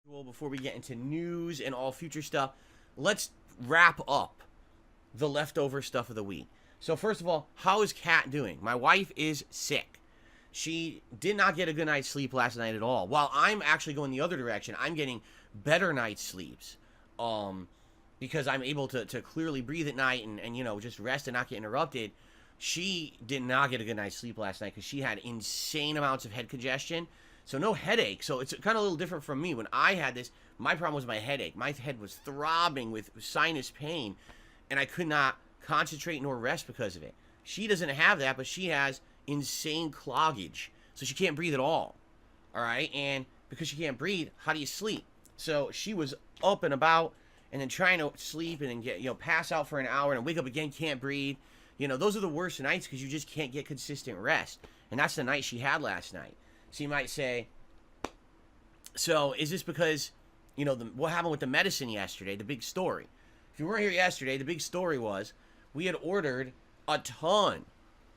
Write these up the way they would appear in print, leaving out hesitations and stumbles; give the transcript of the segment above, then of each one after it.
Well, before we get into news and all future stuff, let's wrap up the leftover stuff of the week. So first of all, how is Kat doing? My wife is sick. She did not get a good night's sleep last night at all. While I'm actually going the other direction, I'm getting better night's sleeps. Because I'm able to clearly breathe at night and just rest and not get interrupted. She did not get a good night's sleep last night because she had insane amounts of head congestion. So no headache. So it's kind of a little different from me. When I had this, my problem was my headache. My head was throbbing with sinus pain, and I could not concentrate nor rest because of it. She doesn't have that, but she has insane cloggage. So she can't breathe at all. All right? And because she can't breathe, how do you sleep? So she was up and about and then trying to sleep and then get, pass out for an hour and wake up again, can't breathe. Those are the worst nights because you just can't get consistent rest. And that's the night she had last night. So you might say, so is this because, what happened with the medicine yesterday, the big story? If you weren't here yesterday, the big story was we had ordered a ton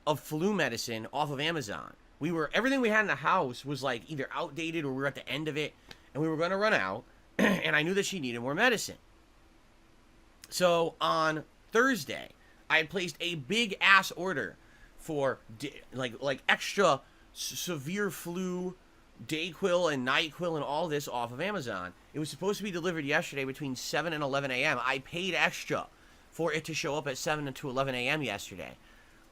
of flu medicine off of Amazon. Everything we had in the house was like either outdated or we were at the end of it and we were going to run out. And I knew that she needed more medicine. So on Thursday, I had placed a big ass order for like extra severe flu, Dayquil and NyQuil and all this off of Amazon. It was supposed to be delivered yesterday between 7 and 11 a.m. I paid extra for it to show up at 7 to 11 a.m. yesterday.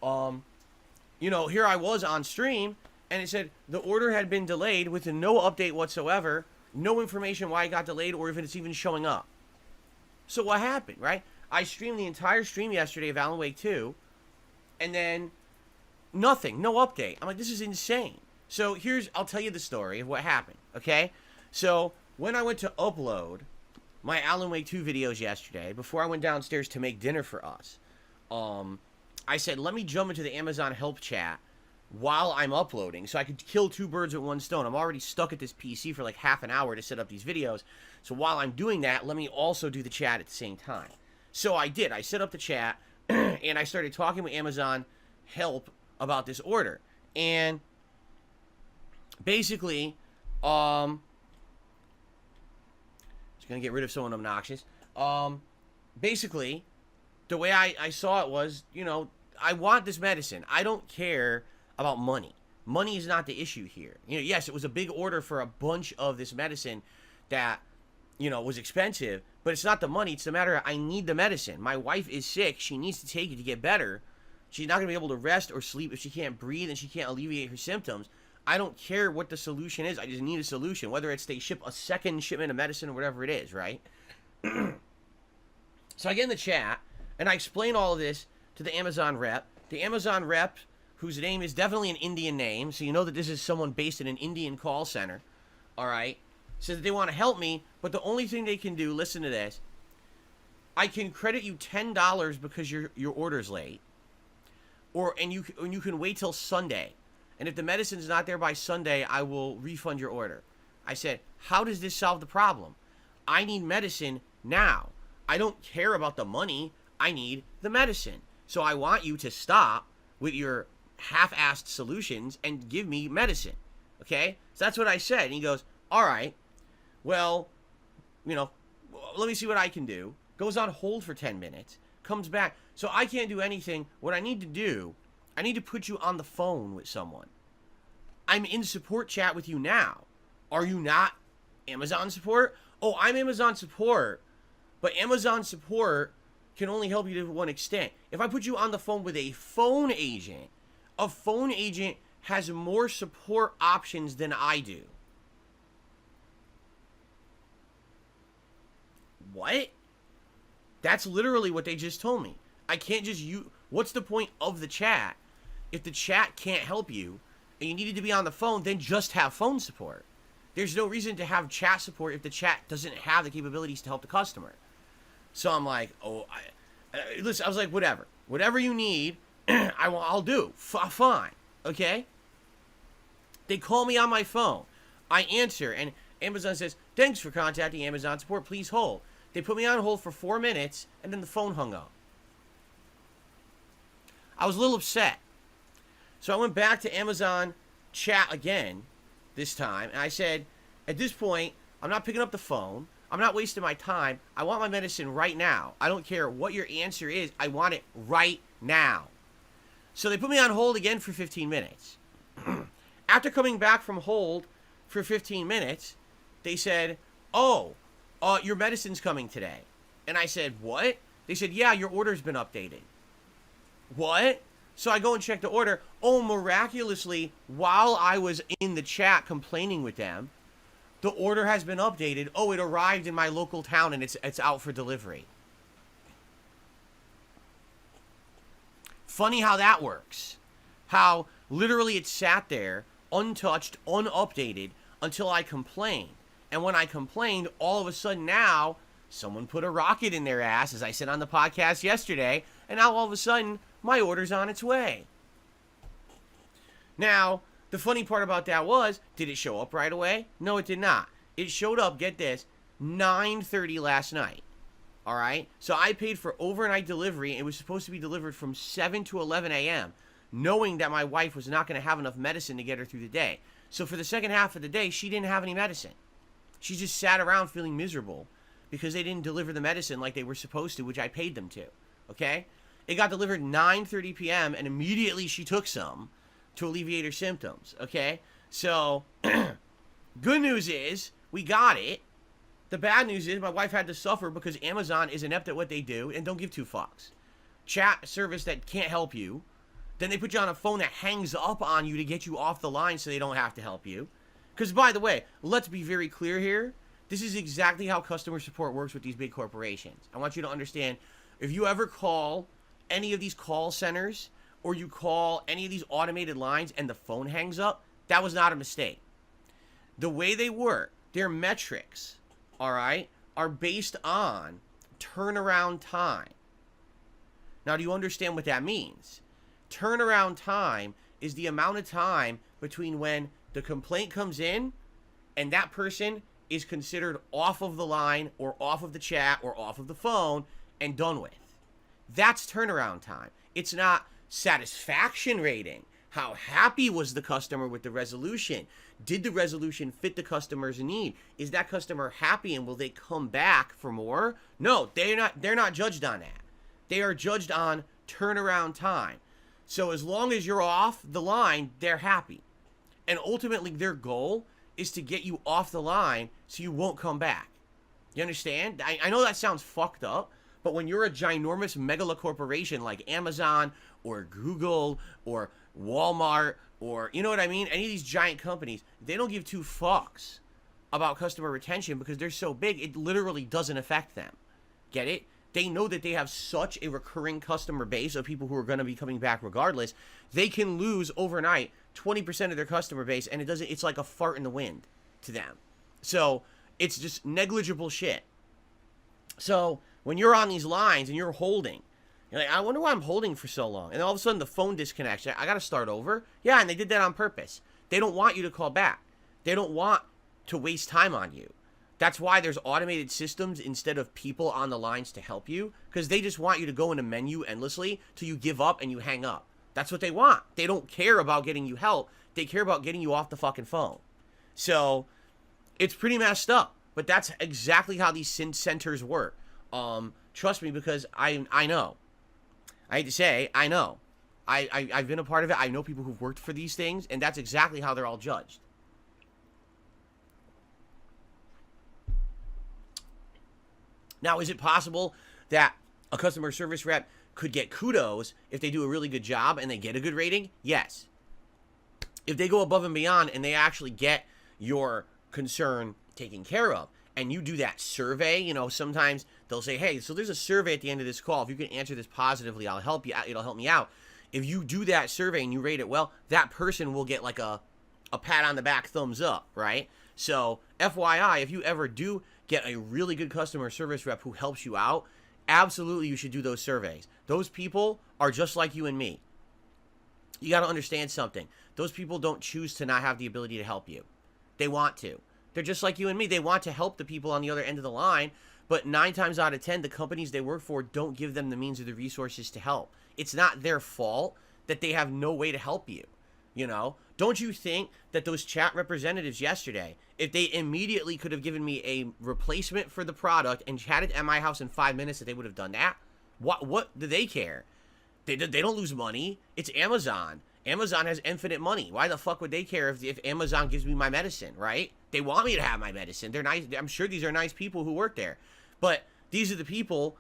Here I was on stream and it said the order had been delayed with no update whatsoever, no information why it got delayed or if it's even showing up. So what happened, right? I streamed the entire stream yesterday of Alan Wake 2, and then nothing, no update. I'm like, this is insane. So I'll tell you the story of what happened, okay? So when I went to upload my Alan Wake 2 videos yesterday, before I went downstairs to make dinner for us, I said, let me jump into the Amazon help chat while I'm uploading so I could kill two birds with one stone. I'm already stuck at this PC for like half an hour to set up these videos. So while I'm doing that, let me also do the chat at the same time. So I did. I set up the chat and I started talking with Amazon help about this order. And basically, just going to get rid of someone obnoxious. Basically, the way I saw it was, I want this medicine. I don't care about money. Money is not the issue here. Yes, it was a big order for a bunch of this medicine that, was expensive, but it's not the money. It's the matter of I need the medicine. My wife is sick. She needs to take it to get better. She's not going to be able to rest or sleep if she can't breathe and she can't alleviate her symptoms. I don't care what the solution is. I just need a solution, whether it's they ship a second shipment of medicine or whatever it is, right? So I get in the chat, and I explain all of this to the Amazon rep. The Amazon rep, whose name is definitely an Indian name, so you know that this is someone based in an Indian call center, all right, says that they want to help me, but the only thing they can do, listen to this, I can credit you $10 because your order's late, and you can wait till Sunday, and if the medicine's not there by Sunday, I will refund your order. I said, how does this solve the problem? I need medicine now. I don't care about the money. I need the medicine. So I want you to stop with your half-assed solutions and give me medicine. Okay? So that's what I said. And he goes, all right, well, let me see what I can do. Goes on hold for 10 minutes. Comes back. So I can't do anything. What I need to do, I need to put you on the phone with someone. I'm in support chat with you now. Are you not Amazon support? Oh, I'm Amazon support. But Amazon support can only help you to one extent. If I put you on the phone with a phone agent has more support options than I do. What? That's literally what they just told me. I can't just what's the point of the chat? If the chat can't help you and you needed to be on the phone, then just have phone support. There's no reason to have chat support if the chat doesn't have the capabilities to help the customer. So I'm like, listen, I was like, whatever you need, I'll do. Fine, okay? They call me on my phone. I answer, and Amazon says, thanks for contacting Amazon support. Please hold. They put me on hold for 4 minutes, and then the phone hung up. I was a little upset. So I went back to Amazon chat again this time, and I said, at this point, I'm not picking up the phone. I'm not wasting my time. I want my medicine right now. I don't care what your answer is. I want it right now. So they put me on hold again for 15 minutes. After coming back from hold for 15 minutes, they said, oh, your medicine's coming today. And I said, what? They said, yeah, your order's been updated. What? So I go and check the order. Oh, miraculously, while I was in the chat complaining with them, the order has been updated. Oh, it arrived in my local town and it's out for delivery. Funny how that works. How literally it sat there, untouched, unupdated, until I complained. And when I complained, all of a sudden now, someone put a rocket in their ass, as I said on the podcast yesterday, and now all of a sudden, my order's on its way. Now, the funny part about that was, did it show up right away? No, it did not. It showed up, get this, 9:30 last night. All right? So I paid for overnight delivery. It was supposed to be delivered from 7 to 11 a.m., knowing that my wife was not going to have enough medicine to get her through the day. So for the second half of the day, she didn't have any medicine. She just sat around feeling miserable because they didn't deliver the medicine like they were supposed to, which I paid them to. Okay? It got delivered 9:30 p.m., and immediately she took some to alleviate her symptoms. Okay? So, good news is, we got it. The bad news is, my wife had to suffer because Amazon is inept at what they do and don't give two fucks. Chat service that can't help you. Then they put you on a phone that hangs up on you to get you off the line so they don't have to help you. Because, by the way, let's be very clear here. This is exactly how customer support works with these big corporations. I want you to understand, if you ever call any of these call centers or you call any of these automated lines and the phone hangs up, that was not a mistake. The way they work, their metrics, all right, are based on turnaround time. Now, do you understand what that means? Turnaround time is the amount of time between when the complaint comes in and that person is considered off of the line or off of the chat or off of the phone and done with. That's turnaround time. It's not satisfaction rating. How happy was the customer with the resolution? Did the resolution fit the customer's need? Is that customer happy and will they come back for more? No, they're not judged on that. They are judged on turnaround time. So as long as you're off the line, they're happy. And ultimately their goal is to get you off the line so you won't come back. You understand? I know that sounds fucked up, but when you're a ginormous megala corporation like Amazon or Google or Walmart or, you know what I mean? Any of these giant companies, they don't give two fucks about customer retention because they're so big, it literally doesn't affect them. Get it? They know that they have such a recurring customer base of people who are going to be coming back regardless. They can lose overnight 20% of their customer base, and it's like a fart in the wind to them. So it's just negligible shit. So when you're on these lines and you're holding, you're like, I wonder why I'm holding for so long. And all of a sudden the phone disconnects. I got to start over. Yeah, and they did that on purpose. They don't want you to call back. They don't want to waste time on you. That's why there's automated systems instead of people on the lines to help you, because they just want you to go in a menu endlessly till you give up and you hang up. That's what they want. They don't care about getting you help. They care about getting you off the fucking phone. So it's pretty messed up, but that's exactly how these centers work. Trust me, because I know. I hate to say, I know. I've been a part of it. I know people who've worked for these things, and that's exactly how they're all judged. Now, is it possible that a customer service rep could get kudos if they do a really good job and they get a good rating? Yes. If they go above and beyond and they actually get your concern taken care of, and you do that survey, you know, sometimes they'll say, hey, so there's a survey at the end of this call. If you can answer this positively, I'll help you out. It'll help me out. If you do that survey and you rate it well, that person will get like a pat on the back, thumbs up, right? So FYI, if you ever do get a really good customer service rep who helps you out, absolutely you should do those surveys. Those people are just like you and me. You got to understand something. Those people don't choose to not have the ability to help you. They want to. They're just like you and me. They want to help the people on the other end of the line, but 9 times out of 10, the companies they work for don't give them the means or the resources to help. It's not their fault that they have no way to help you. You know, don't you think that those chat representatives yesterday, if they immediately could have given me a replacement for the product and had it at my house in 5 minutes, that they would have done that? What do they care? They don't lose money. It's Amazon. Amazon has infinite money. Why the fuck would they care if Amazon gives me my medicine, right? They want me to have my medicine. They're nice. I'm sure these are nice people who work there. But these are the people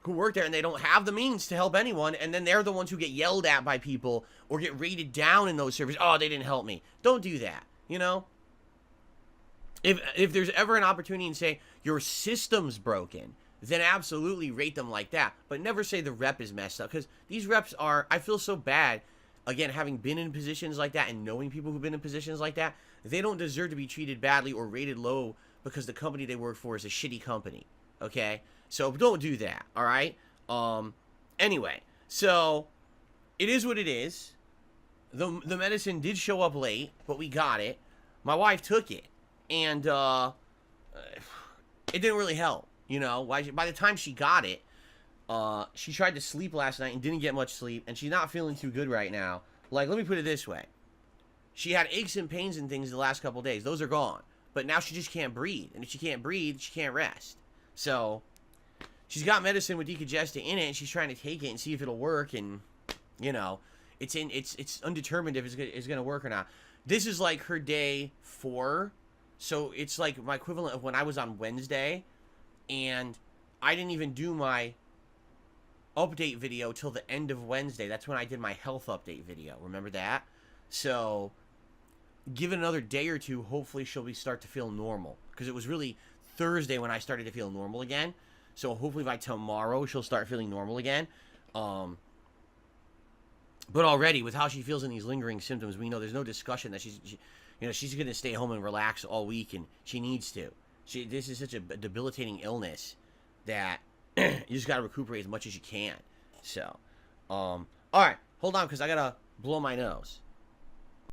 who work there and they don't have the means to help anyone, and then they're the ones who get yelled at by people or get rated down in those servers. Oh, they didn't help me. Don't do that, you know? If there's ever an opportunity and say your system's broken, then absolutely rate them like that. But never say the rep is messed up, because these reps are, I feel so bad, again, having been in positions like that and knowing people who've been in positions like that, they don't deserve to be treated badly or rated low because the company they work for is a shitty company, okay? So don't do that, all right? Anyway, so it is what it is. The medicine did show up late, but we got it. My wife took it, and it didn't really help, you know? By the time she got it, she tried to sleep last night and didn't get much sleep, and she's not feeling too good right now. Like, let me put it this way. She had aches and pains and things the last couple days. Those are gone. But now she just can't breathe. And if she can't breathe, she can't rest. So she's got medicine with decongestant in it, and she's trying to take it and see if it'll work. And, you know, it's undetermined if it's going to work or not. This is like her day 4. So it's like my equivalent of when I was on Wednesday, and I didn't even do my update video till the end of Wednesday. That's when I did my health update video. Remember that? So give it another day or two, hopefully she'll start to feel normal, because it was really Thursday when I started to feel normal again. So hopefully by tomorrow she'll start feeling normal again. But already with how she feels in these lingering symptoms, we know there's no discussion that she's going to stay home and relax all week, and she needs to. This is such a debilitating illness that you just got to recuperate as much as you can. So, all right, hold on, because I got to blow my nose.